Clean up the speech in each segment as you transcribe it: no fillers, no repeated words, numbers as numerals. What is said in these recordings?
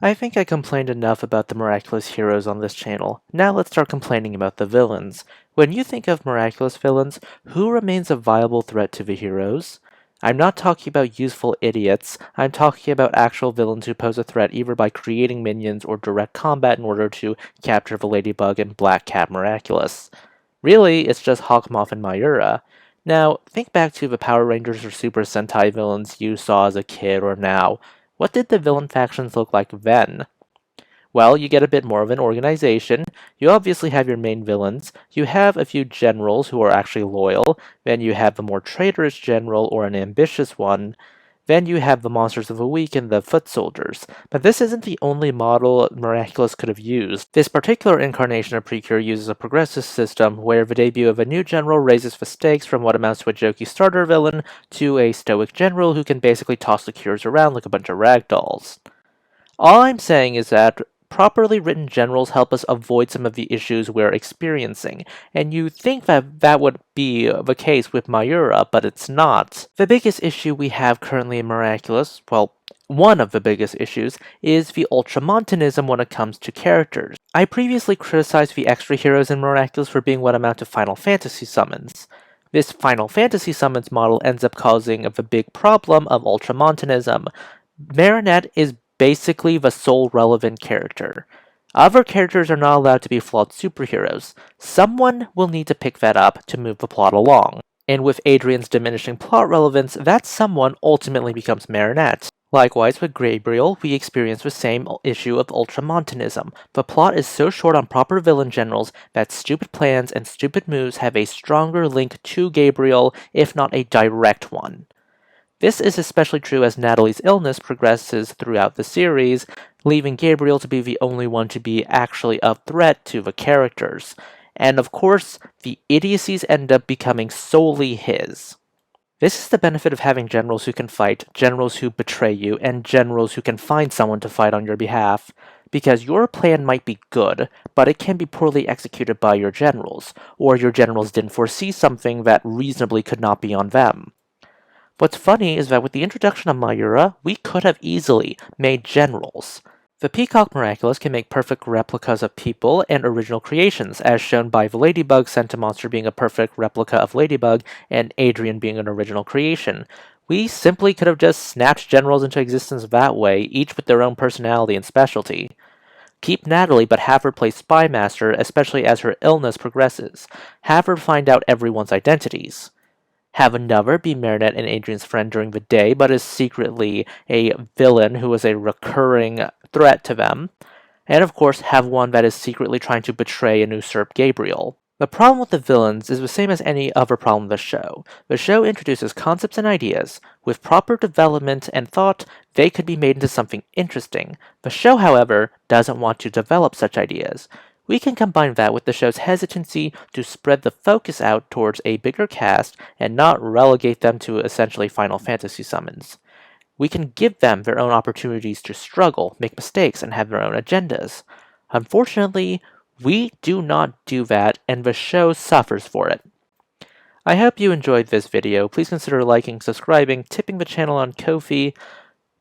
I think I complained enough about the miraculous heroes on this channel. Now let's start complaining about the villains. When you think of miraculous villains, who remains a viable threat to the heroes? I'm not talking about useful idiots, I'm talking about actual villains who pose a threat either by creating minions or direct combat in order to capture the Ladybug and Black Cat Miraculous. Really, it's just Hawk Moth and Mayura. Now, think back to the Power Rangers or Super Sentai villains you saw as a kid or now. What did the villain factions look like then? Well, you get a bit more of an organization. You obviously have your main villains. You have a few generals who are actually loyal. Then you have a more traitorous general or an ambitious one. Then you have the monsters of the week and the foot soldiers. But this isn't the only model Miraculous could have used. This particular incarnation of Precure uses a progressive system where the debut of a new general raises the stakes from what amounts to a jokey starter villain to a stoic general who can basically toss the cures around like a bunch of ragdolls. All I'm saying is that properly written generals help us avoid some of the issues we're experiencing, and you think that that would be the case with Mayura, but it's not. The biggest issue we have currently in Miraculous, well, one of the biggest issues, is the ultramontanism when it comes to characters. I previously criticized the extra heroes in Miraculous for being what amount to Final Fantasy summons. This Final Fantasy summons model ends up causing the big problem of ultramontanism. Marinette is basically the sole relevant character. Other characters are not allowed to be flawed superheroes. Someone will need to pick that up to move the plot along. And with Adrien's diminishing plot relevance, that someone ultimately becomes Marinette. Likewise, with Gabriel, we experience the same issue of ultramontanism. The plot is so short on proper villain generals that stupid plans and stupid moves have a stronger link to Gabriel, if not a direct one. This is especially true as Natalie's illness progresses throughout the series, leaving Gabriel to be the only one to be actually a threat to the characters. And of course, the idiocies end up becoming solely his. This is the benefit of having generals who can fight, generals who betray you, and generals who can find someone to fight on your behalf. Because your plan might be good, but it can be poorly executed by your generals, or your generals didn't foresee something that reasonably could not be on them. What's funny is that with the introduction of Mayura, we could have easily made generals. The Peacock Miraculous can make perfect replicas of people and original creations, as shown by the Ladybug Centimonster being a perfect replica of Ladybug and Adrien being an original creation. We simply could have just snapped generals into existence that way, each with their own personality and specialty. Keep Natalie, but have her play Spy Master, especially as her illness progresses. Have her find out everyone's identities. Have another be Marinette and Adrien's friend during the day, but is secretly a villain who is a recurring threat to them. And of course, have one that is secretly trying to betray and usurp Gabriel. The problem with the villains is the same as any other problem with the show. The show introduces concepts and ideas. With proper development and thought, they could be made into something interesting. The show, however, doesn't want to develop such ideas. We can combine that with the show's hesitancy to spread the focus out towards a bigger cast and not relegate them to essentially Final Fantasy summons. We can give them their own opportunities to struggle, make mistakes, and have their own agendas. Unfortunately, we do not do that, and the show suffers for it. I hope you enjoyed this video. Please consider liking, subscribing, tipping the channel on Ko-fi.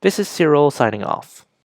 This is Cyril signing off.